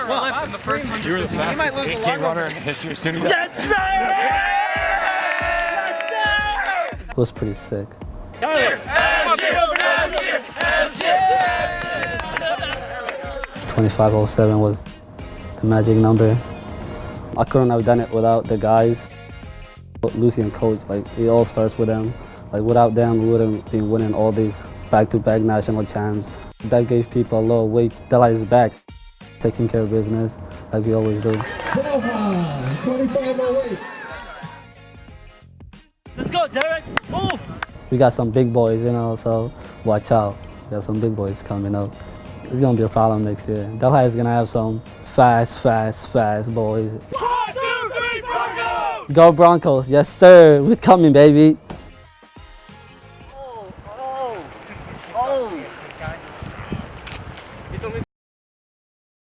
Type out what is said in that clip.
slipped in the first 100. You were the fastest 8K runner in the history of SUNY Delhi. Yes, sir! Yes, sir! It was pretty sick. 25:07 was the magic number. I couldn't have done it without the guys. Lucy and Coach, like, it all starts with them. Like, without them, we wouldn't be winning all these back-to-back national champs. That gave people a little weight. Delhi is back, taking care of business like we always do. 25:08. Let's go, Derek. Move! We got some big boys, you know, so watch out. We got some big boys coming up. It's gonna be a problem next year. Delhi is gonna have some fast boys. 1, 2, 3, Broncos! Go Broncos, yes sir, we're coming, baby.